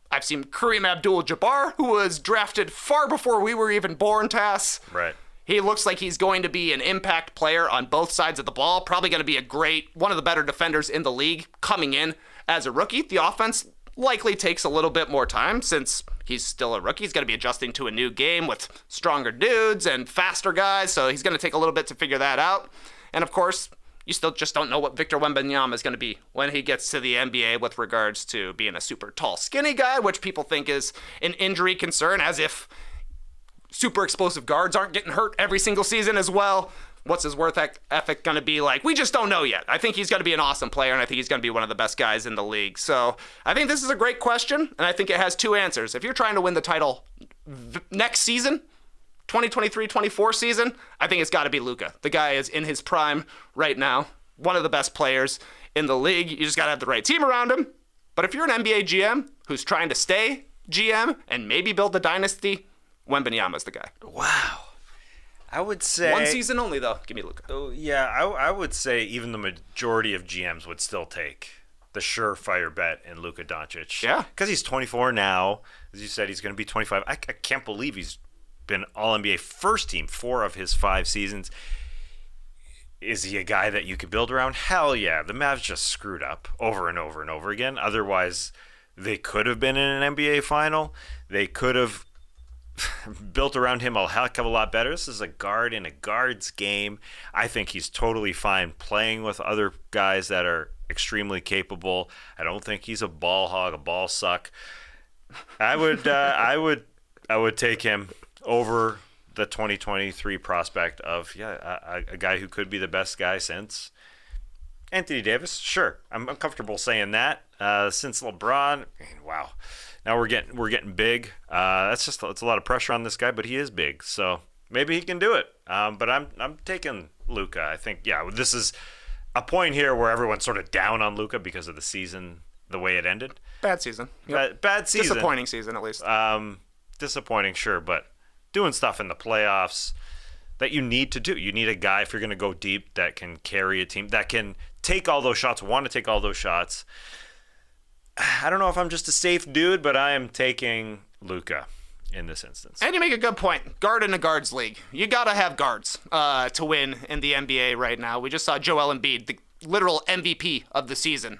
S3: I've seen Kareem Abdul-Jabbar, who was drafted far before we were even born, Tass.
S2: Right.
S3: He looks like he's going to be an impact player on both sides of the ball. Probably going to be one of the better defenders in the league coming in as a rookie. The offense likely takes a little bit more time since he's still a rookie. He's going to be adjusting to a new game with stronger dudes and faster guys, so he's going to take a little bit to figure that out. And of course, you still just don't know what Victor Wembanyama is going to be when he gets to the NBA with regards to being a super tall, skinny guy, which people think is an injury concern, as if super explosive guards aren't getting hurt every single season as well. What's his worth ethic going to be like? We just don't know yet. I think he's going to be an awesome player, and I think he's going to be one of the best guys in the league. So I think this is a great question, and I think it has 2 answers. If you're trying to win the title next season, 2023-24 season, I think it's got to be Luka. The guy is in his prime right now, one of the best players in the league. You just got to have the right team around him. But if you're an NBA GM who's trying to stay GM and maybe build a dynasty, Wembanyama's the guy.
S2: Wow. I would say
S3: 1 season only, though. Give me Luka.
S2: Oh, yeah, I would say even the majority of GMs would still take the surefire bet in Luka Doncic.
S3: Yeah.
S2: Because he's 24 now. As you said, he's going to be 25. I can't believe he's been All-NBA first team 4 of his 5 seasons. Is he a guy that you could build around? Hell yeah. The Mavs just screwed up over and over and over again. Otherwise, they could have been in an NBA final. They could have built around him a heck of a lot better. This is a guard in a guard's game. I think he's totally fine playing with other guys that are extremely capable. I don't think he's a ball hog, a ball suck. I would take him over the 2023 prospect of a guy who could be the best guy since Anthony Davis. Sure, I'm comfortable saying that. Since LeBron, I mean, wow. Now we're getting big. It's a lot of pressure on this guy, but he is big, so maybe he can do it. But I'm taking Luka. I think this is a point here where everyone's sort of down on Luka because of the season, the way it ended.
S3: Bad season.
S2: Yep. Bad season.
S3: Disappointing season, at least.
S2: Disappointing, sure, but doing stuff in the playoffs that you need to do. You need a guy, if you're going to go deep, that can carry a team, that can take all those shots, want to take all those shots. I don't know if I'm just a safe dude, but I am taking Luka in this instance.
S3: And you make a good point. Guard in a guards league. You got to have guards to win in the NBA right now. We just saw Joel Embiid, the literal MVP of the season,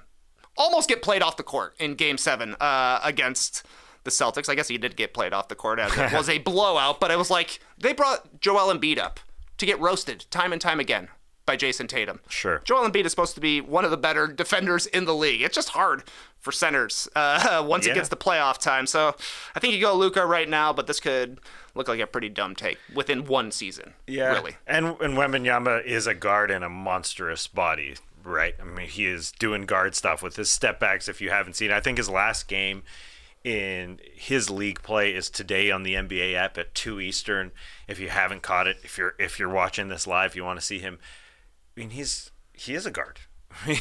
S3: almost get played off the court in Game 7 against the Celtics. I guess he did get played off the court as it was a blowout, but it was like they brought Joel Embiid up to get roasted time and time again by Jason Tatum.
S2: Sure.
S3: Joel Embiid is supposed to be one of the better defenders in the league. It's just hard for centers once it gets to playoff time. So I think you go Luka right now, but this could look like a pretty dumb take within one season.
S2: Yeah.
S3: Really.
S2: And Wembanyama is a guard and a monstrous body, right? I mean, he is doing guard stuff with his step backs. If you haven't seen it, I think his last game in his league play is today on the NBA app at 2 Eastern. If you haven't caught it, if you're watching this live, you want to see him. I mean, he is a guard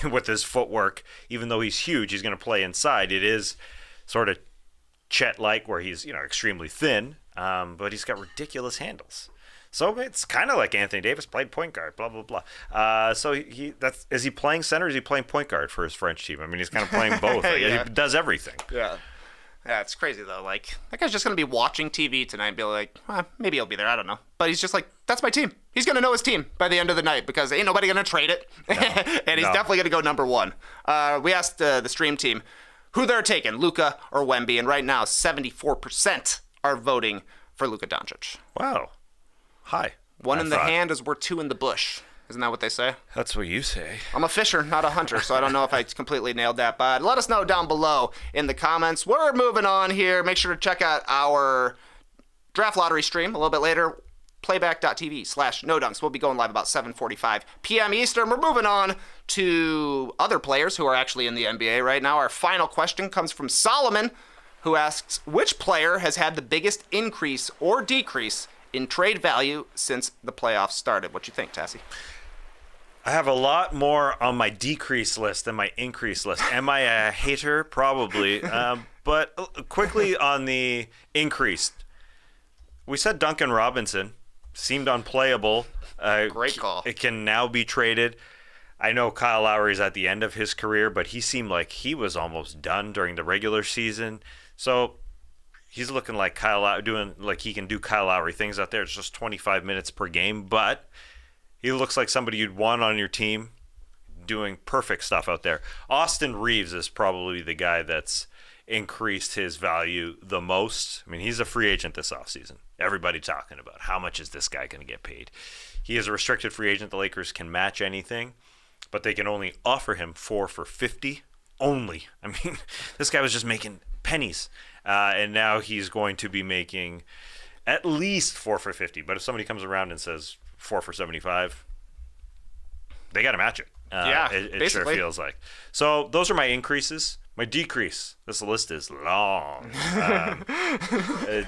S2: with his footwork. Even though he's huge, he's going to play inside. It is sort of Chet-like, where he's extremely thin, but he's got ridiculous handles. So it's kind of like Anthony Davis played point guard, blah blah blah. So is he playing center? Or is he playing point guard for his French team? I mean, he's kind of playing both.
S3: Yeah.
S2: He does everything.
S3: Yeah. Yeah, it's crazy, though. Like, that guy's just going to be watching TV tonight and be like, maybe he'll be there. I don't know. But he's just like, that's my team. He's going to know his team by the end of the night because ain't nobody going to trade it. No, and he's definitely going to go number one. We asked the stream team who they're taking, Luka or Wemby. And right now, 74% are voting for Luka Doncic.
S2: Wow. Hi.
S3: One in the hand is worth two in the bush. Isn't that what they say?
S2: That's what you say.
S3: I'm a fisher, not a hunter, so I don't know if I completely nailed that. But let us know down below in the comments. We're moving on here. Make sure to check out our draft lottery stream a little bit later. Playback.tv/NoDunks. We'll be going live about 7:45 p.m. Eastern. We're moving on to other players who are actually in the NBA right now. Our final question comes from Solomon, who asks, which player has had the biggest increase or decrease in trade value since the playoffs started? What you think, Tassie?
S2: I have a lot more on my decrease list than my increase list. Am I a hater? Probably. But quickly on the increased, we said Duncan Robinson seemed unplayable.
S3: Great call.
S2: It can now be traded. I know Kyle Lowry's at the end of his career, but he seemed like he was almost done during the regular season. So he's looking like doing like he can do Kyle Lowry things out there. It's just 25 minutes per game, but he looks like somebody you'd want on your team doing perfect stuff out there. Austin Reeves is probably the guy that's increased his value the most. I mean, he's a free agent this offseason. Everybody talking about how much is this guy going to get paid. He is a restricted free agent. The Lakers can match anything, but they can only offer him 4 for $50 only. I mean, this guy was just making pennies, and now he's going to be making at least 4 for $50. But if somebody comes around and says 4 for $75, they got to match it. It sure feels like. So those are my increases. My decrease. This list is long.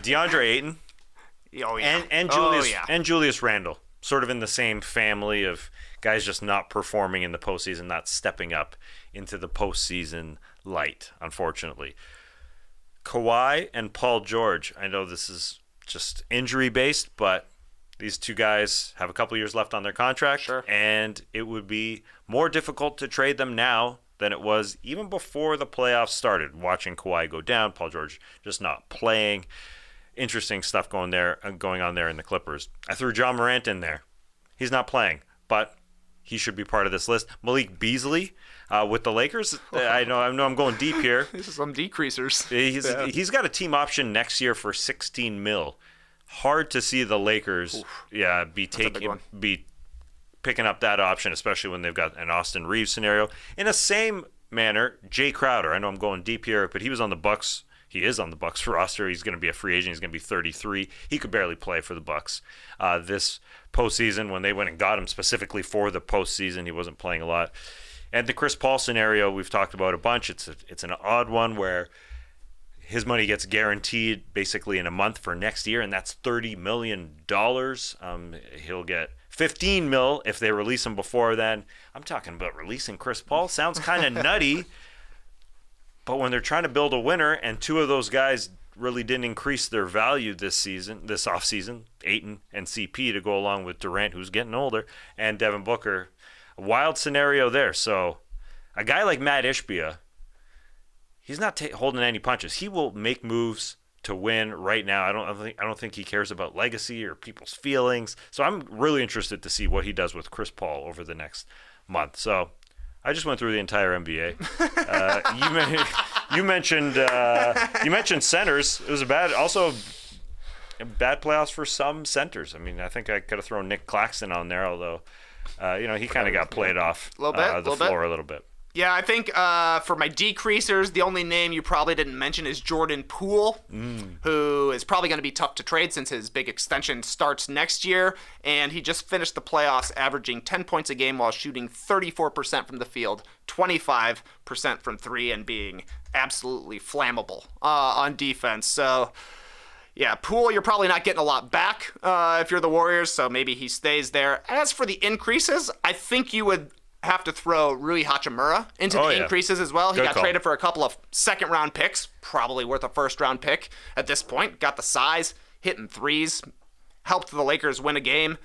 S2: DeAndre Ayton.
S3: Oh, yeah.
S2: And Julius Randle, sort of in the same family of guys just not performing in the postseason, not stepping up into the postseason light, unfortunately. Kawhi and Paul George. I know this is just injury based, but these two guys have a couple years left on their contract,
S3: sure,
S2: and it would be more difficult to trade them now than it was even before the playoffs started. Watching Kawhi go down, Paul George just not playing. Interesting stuff going on there in the Clippers. I threw John Morant in there. He's not playing, but he should be part of this list. Malik Beasley with the Lakers. I know I'm going deep here.
S3: These are some decreasers.
S2: He's got a team option next year for $16 million. Hard to see the Lakers, be picking up that option, especially when they've got an Austin Reeves scenario. In the same manner, Jay Crowder. I know I'm going deep here, but he was on the Bucks. He is on the Bucks roster. He's going to be a free agent. He's going to be 33. He could barely play for the Bucks this postseason. When they went and got him specifically for the postseason, he wasn't playing a lot. And the Chris Paul scenario we've talked about a bunch. It's an odd one where his money gets guaranteed basically in a month for next year, and that's $30 million. He'll get $15 million if they release him before then. I'm talking about releasing Chris Paul. Sounds kind of nutty, but when they're trying to build a winner, and two of those guys really didn't increase their value this offseason, Ayton and CP to go along with Durant, who's getting older, and Devin Booker. A wild scenario there. So a guy like Matt Ishbia, he's not holding any punches. He will make moves to win right now. I don't think he cares about legacy or people's feelings. So I'm really interested to see what he does with Chris Paul over the next month. So I just went through the entire NBA. You mentioned centers. It was a bad playoffs for some centers. I mean, I think I could have thrown Nick Claxton on there, although he kind of got played off the floor a little bit.
S3: Yeah, I think for my decreasers, the only name you probably didn't mention is Jordan Poole, who is probably going to be tough to trade since his big extension starts next year. And he just finished the playoffs averaging 10 points a game while shooting 34% from the field, 25% from three, and being absolutely flammable on defense. So, yeah, Poole, you're probably not getting a lot back if you're the Warriors, so maybe he stays there. As for the increases, I think you would have to throw Rui Hachimura into the increases as well. He got traded for a couple of second-round picks, probably worth a first-round pick at this point. Got the size, hitting threes, helped the Lakers win a game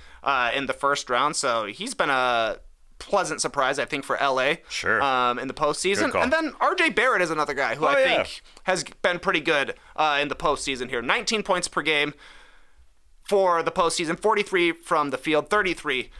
S3: in the first round. So he's been a pleasant surprise, I think, for LA in the postseason. And then RJ Barrett is another guy who I think has been pretty good in the postseason here. 19 points per game for the postseason, 43 from the field, 33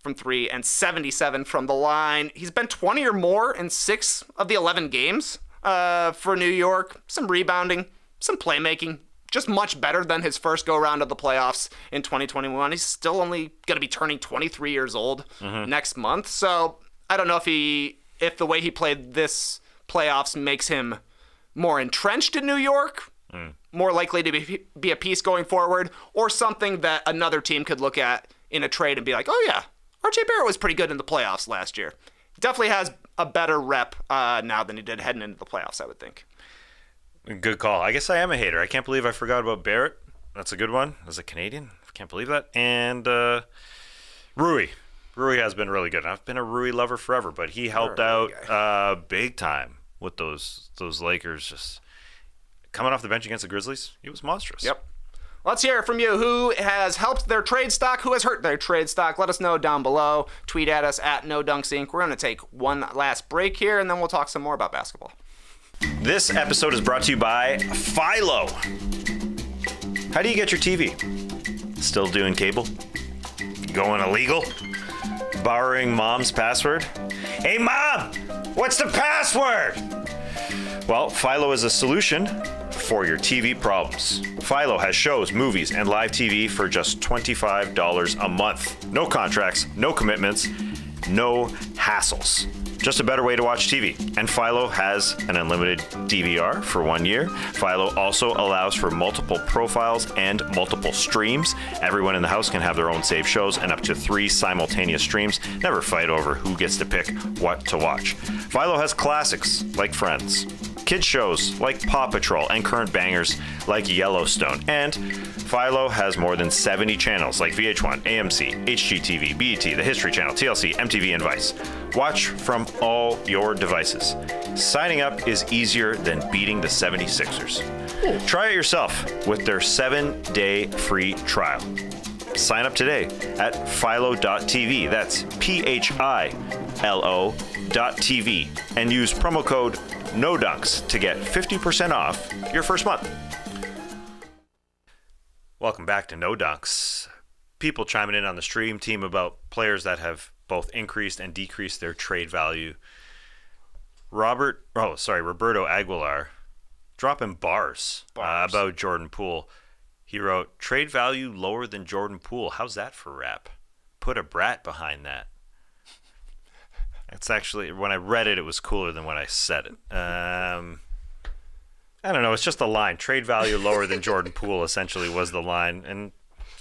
S3: from three, and 77 from the line. He's been 20 or more in 6 of the 11 games for New York. Some rebounding, some playmaking, just much better than his first go-round of the playoffs in 2021. He's still only going to be turning 23 years old next month. So I don't know if the way he played this playoffs makes him more entrenched in New York, more likely to be a piece going forward, or something that another team could look at in a trade and be like, oh yeah, RJ Barrett was pretty good in the playoffs last year. He definitely has a better rep now than he did heading into the playoffs, I would think.
S2: Good call. I guess I am a hater. I can't believe I forgot about Barrett. That's a good one. As a Canadian, I can't believe that. And Rui. Rui has been really good. I've been a Rui lover forever, but he helped out big time with those Lakers. Just coming off the bench against the Grizzlies, he was monstrous.
S3: Yep. Let's hear from you. Who has helped their trade stock? Who has hurt their trade stock? Let us know down below. Tweet at us at NoDunksInc. We're going to take one last break here, and then we'll talk some more about basketball.
S2: This episode is brought to you by Philo. How do you get your TV? Still doing cable? Going illegal? Borrowing mom's password? Hey, Mom! What's the password? Well, Philo is a solution for your TV problems. Philo has shows, movies, and live TV for just $25 a month. No contracts, no commitments, no hassles. Just a better way to watch TV. And Philo has an unlimited DVR for 1 year. Philo also allows for multiple profiles and multiple streams. Everyone in the house can have their own saved shows and up to 3 simultaneous streams. Never fight over who gets to pick what to watch. Philo has classics like Friends, kids shows like Paw Patrol, and current bangers like Yellowstone. And Philo has more than 70 channels like VH1, AMC, HGTV, BET, the History Channel, TLC, MTV, and Vice. Watch from all your devices. Signing up is easier than beating the 76ers. Try it yourself with their 7-day free trial. Sign up today at philo.tv. That's philo.tv, and use promo code NODUNKS to get 50% off your first month. Welcome back to No Dunks. People chiming in on the stream team about players that have both increased and decreased their trade value. Roberto Aguilar dropping bars. About Jordan Poole. He wrote, trade value lower than Jordan Poole. How's that for rap? put a brat behind that. It's actually, when I read it, it was cooler than when I said it. I don't know. It's just a line. Trade value lower than Jordan Poole essentially was the line. And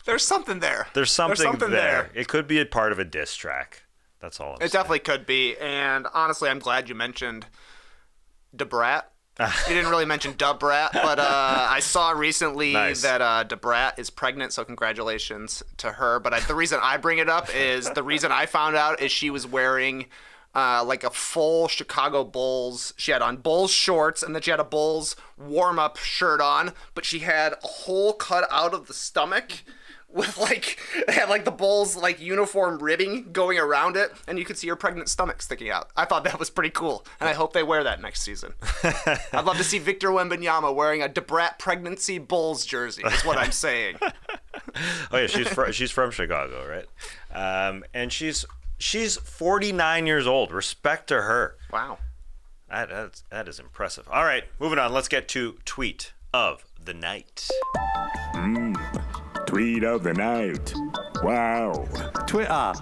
S3: there's something there.
S2: There's something there. It could be a part of a diss track. That's all I'm saying.
S3: It definitely could be. And honestly, I'm glad you mentioned DeBrat. You didn't really mention Dubrat, but I saw recently that DeBrat is pregnant, so congratulations to her. But the reason I bring it up is the reason I found out is she was wearing like a full Chicago Bulls. She had on Bulls shorts, and then she had a Bulls warm-up shirt on, but she had a hole cut out of the stomach with it had the Bulls uniform ribbing going around it, and you could see her pregnant stomach sticking out. I thought that was pretty cool, and I hope they wear that next season. I'd love to see Victor Wembanyama wearing a DeBrat pregnancy Bulls jersey, is what I'm saying.
S2: Oh yeah, she's from Chicago, right? And she's 49 years old. Respect to her.
S3: Wow.
S2: That is impressive. All right, moving on. Let's get to tweet of the night.
S6: Tweet of the night. Wow.
S7: Twitter.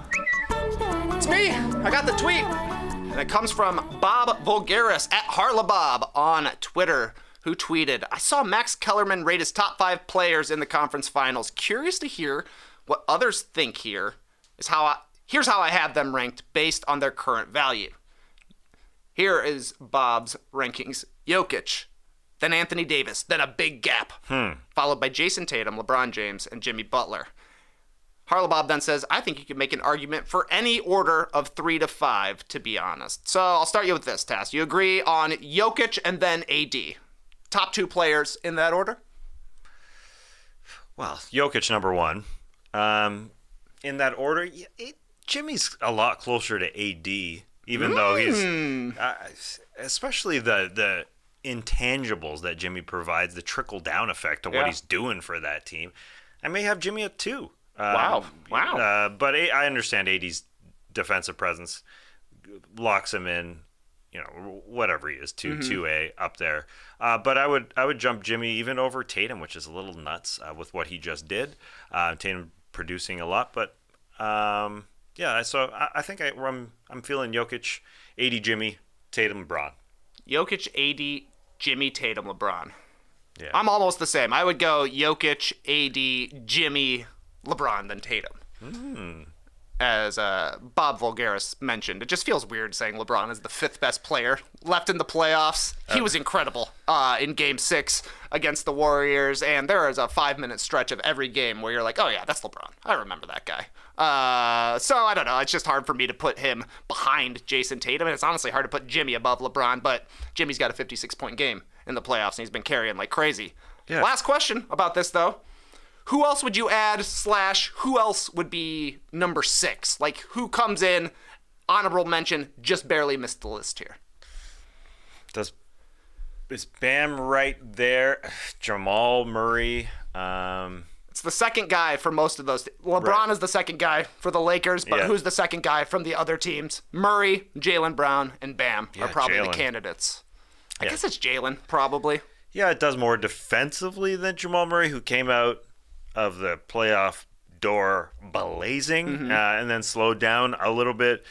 S3: It's me. I got the tweet. And it comes from Bob Vulgaris at Harlabob on Twitter, who tweeted, I saw Max Kellerman rate his top 5 players in the conference finals. Curious to hear what others think here. Here's how I have them ranked based on their current value. Here is Bob's rankings. Jokic, then Anthony Davis, then a big gap, followed by Jason Tatum, LeBron James, and Jimmy Butler. Harlabob then says, I think you could make an argument for any order of 3 to 5, to be honest. So I'll start you with this, Tass. You agree on Jokic and then AD. Top 2 players in that order?
S2: Well, Jokic number 1. In that order, Jimmy's a lot closer to AD, even though he's, especially the intangibles that Jimmy provides, the trickle-down effect of what he's doing for that team. I may have Jimmy at 2.
S3: Wow.
S2: But I understand AD's defensive presence locks him in, whatever he is, 2A up there. But I would jump Jimmy even over Tatum, which is a little nuts with what he just did. Tatum producing a lot, but so I think I'm feeling Jokic, AD, Jimmy, Tatum, LeBron.
S3: Jokic, AD, Jimmy, Tatum, LeBron.
S2: Yeah.
S3: I'm almost the same. I would go Jokic, AD, Jimmy, LeBron, then Tatum. As Bob Vulgaris mentioned, it just feels weird saying LeBron is the 5th best player left in the playoffs. He was incredible in Game 6 against the Warriors, and there is a 5-minute stretch of every game where you're like, oh yeah, that's LeBron. I remember that guy. So I don't know. It's just hard for me to put him behind Jason Tatum, and it's honestly hard to put Jimmy above LeBron, but Jimmy's got a 56-point game in the playoffs, and he's been carrying like crazy. Yeah. Last question about this, though. Who else would you add / who else would be number 6? Who comes in, honorable mention, just barely missed the list here?
S2: Is Bam right there? Jamal Murray.
S3: It's the second guy for most of those. LeBron is the second guy for the Lakers, but who's the second guy from the other teams? Murray, Jaylen Brown, and Bam are probably the candidates. I guess it's Jaylen, probably.
S2: Yeah, it does more defensively than Jamal Murray, who came out of the playoff door blazing and then slowed down a little bit.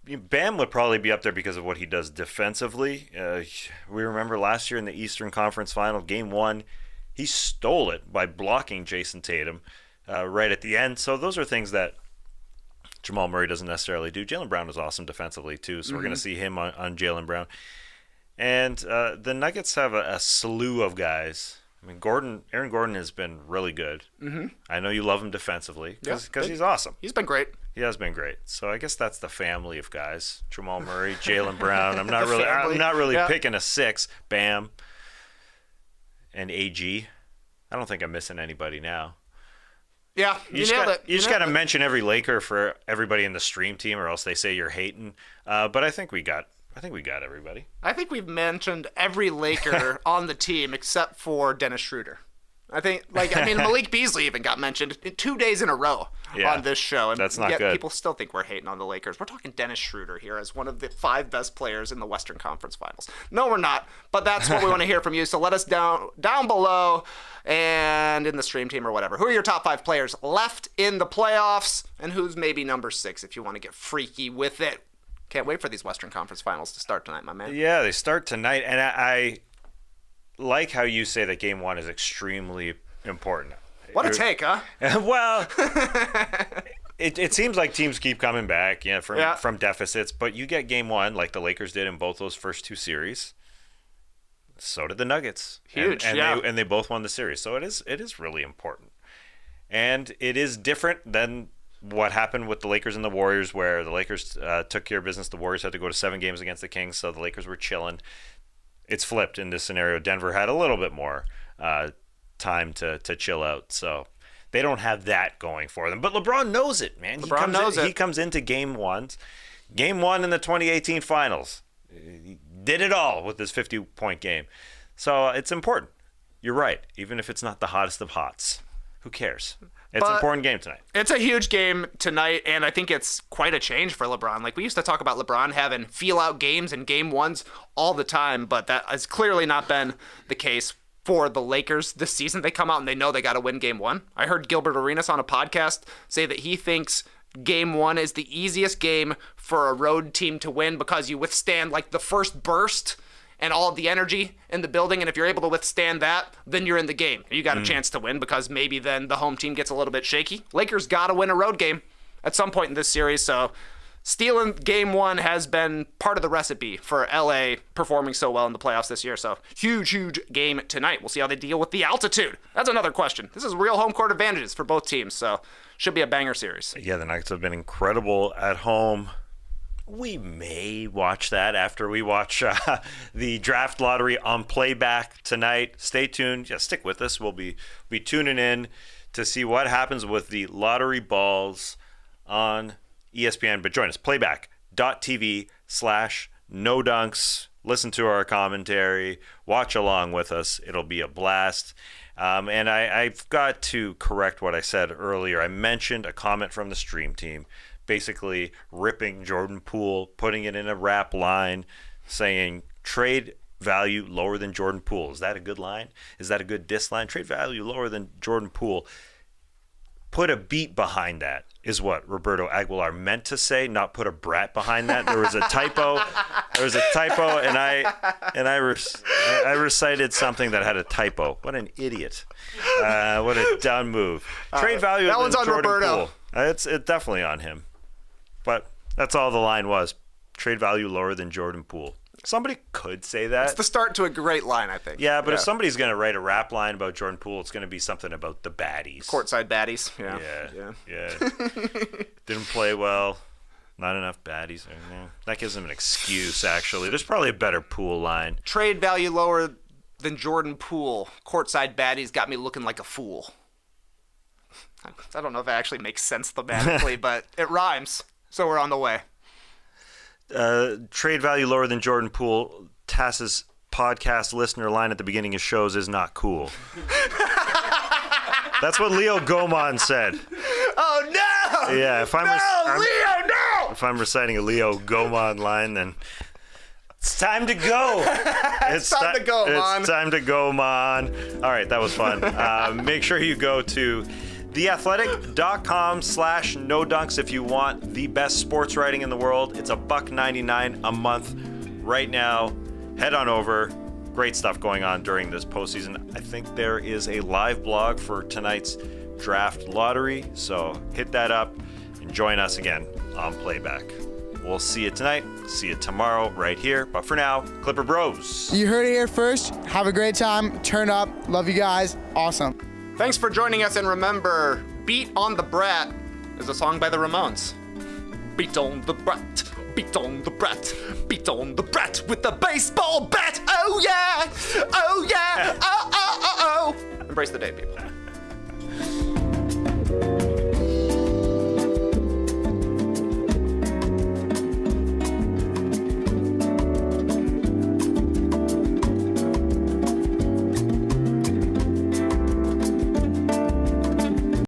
S2: Bam would probably be up there because of what he does defensively. We remember last year in the Eastern Conference Final, Game 1, he stole it by blocking Jason Tatum right at the end. So those are things that Jamal Murray doesn't necessarily do. Jaylen Brown is awesome defensively too, so we're going to see him on Jaylen Brown. And the Nuggets have a slew of guys. I mean, Aaron Gordon has been really good. I know you love him defensively because he's awesome.
S3: He's been great.
S2: He has been great. So I guess that's the family of guys: Jamal Murray, Jaylen Brown. I'm not really picking a 6. Bam and AG. I don't think I'm missing anybody now.
S3: Yeah, you nailed it.
S2: You just got to mention every Laker for everybody in the stream team, or else they say you're hating. But I think we got everybody.
S3: I think we've mentioned every Laker on the team except for Dennis Schroeder. I think, Malik Beasley even got mentioned 2 days in a row on this show. And
S2: that's not
S3: yet
S2: good.
S3: People still think we're hating on the Lakers. We're talking Dennis Schroeder here as one of the 5 best players in the Western Conference Finals. No, we're not. But that's what we want to hear from you. So let us down below and in the stream team or whatever. Who are your top 5 players left in the playoffs? And who's maybe number 6 if you want to get freaky with it? Can't wait for these Western Conference Finals to start tonight, my man.
S2: Yeah, they start tonight. And I like how you say that game 1 is extremely important.
S3: What a take, huh?
S2: Well, it seems like teams keep coming back from deficits, but you get game 1 like the Lakers did in both those first 2 series. So did the Nuggets.
S3: Huge,
S2: and they both won the series. So it is really important. And it is different than what happened with the Lakers and the Warriors, where the Lakers took care of business. The Warriors had to go to 7 games against the Kings, so the Lakers were chilling. It's flipped in this scenario. Denver had a little bit more time to chill out, so they don't have that going for them. But LeBron knows it, man. He comes into game 1 in the 2018 Finals. He did it all with his 50-point game. So it's important. You're right. Even if it's not the hottest of hots, who cares? It's an important game tonight.
S3: It's a huge game tonight, and I think it's quite a change for LeBron. Like, we used to talk about LeBron having feel-out games and game 1s all the time, but that has clearly not been the case for the Lakers this season. They come out and they know they got to win game 1. I heard Gilbert Arenas on a podcast say that he thinks game 1 is the easiest game for a road team to win because you withstand, like, the first burst and all of the energy in the building, and if you're able to withstand that, then you're in the game. You got a chance to win because maybe then the home team gets a little bit shaky. Lakers got to win a road game at some point in this series, so stealing game 1 has been part of the recipe for LA performing so well in the playoffs this year, so huge game tonight. We'll see how they deal with the altitude. That's another question. This is real home court advantages for both teams, so should be a banger series.
S2: Yeah, the Nuggets have been incredible at home. We may watch that after we watch the draft lottery on playback tonight. Stay tuned. Yeah, stick with us. We'll be tuning in to see what happens with the lottery balls on ESPN. But join us, playback.tv/NoDunks. Listen to our commentary. Watch along with us. It'll be a blast. And I've got to correct what I said earlier. I mentioned a comment from the stream team, basically ripping Jordan Poole, putting it in a rap line, saying trade value lower than Jordan Poole. Is that a good line? Is that a good diss line? Trade value lower than Jordan Poole. Put a beat behind that is what Roberto Aguilar meant to say, not put a brat behind that. There was a typo. And I recited something that had a typo. What an idiot. What a dumb move. Trade value
S3: that
S2: than
S3: one's on
S2: Jordan
S3: Roberto.
S2: Poole. It's definitely on him. But that's all the line was. Trade value lower than Jordan Poole. Somebody could say that.
S3: It's the start to a great line, I think.
S2: Yeah, but if somebody's going to write a rap line about Jordan Poole, it's going to be something about the baddies.
S3: Courtside baddies.
S2: Yeah. Didn't play well. Not enough baddies. That gives him an excuse, actually. There's probably a better Poole line.
S3: Trade value lower than Jordan Poole. Courtside baddies got me looking like a fool. I don't know if that actually makes sense thematically, but it rhymes. So we're on the way.
S2: Trade value lower than Jordan Poole. Tass's podcast listener line at the beginning of shows is not cool. That's what Leo Gomon said.
S3: Oh, no!
S2: Yeah,
S3: Leo, no!
S2: If I'm reciting a Leo Gomon line, then it's time to go.
S3: It's time to go, man.
S2: It's time to go, man. All right, that was fun. Make sure you go to theathletic.com/NoDunks if you want the best sports writing in the world. It's $1.99 a month right now. Head on over. Great stuff going on during this postseason. I think there is a live blog for tonight's draft lottery, so hit that up and join us again on Playback. We'll see you tonight. See you tomorrow right here. But for now, Clipper Bros.
S7: You heard it here first. Have a great time. Turn up. Love you guys. Awesome.
S3: Thanks for joining us, and remember, Beat on the Brat is a song by the Ramones. Beat on the brat, beat on the brat, beat on the brat with a baseball bat. Oh yeah, oh yeah, oh, oh, oh, oh. Embrace the day, people.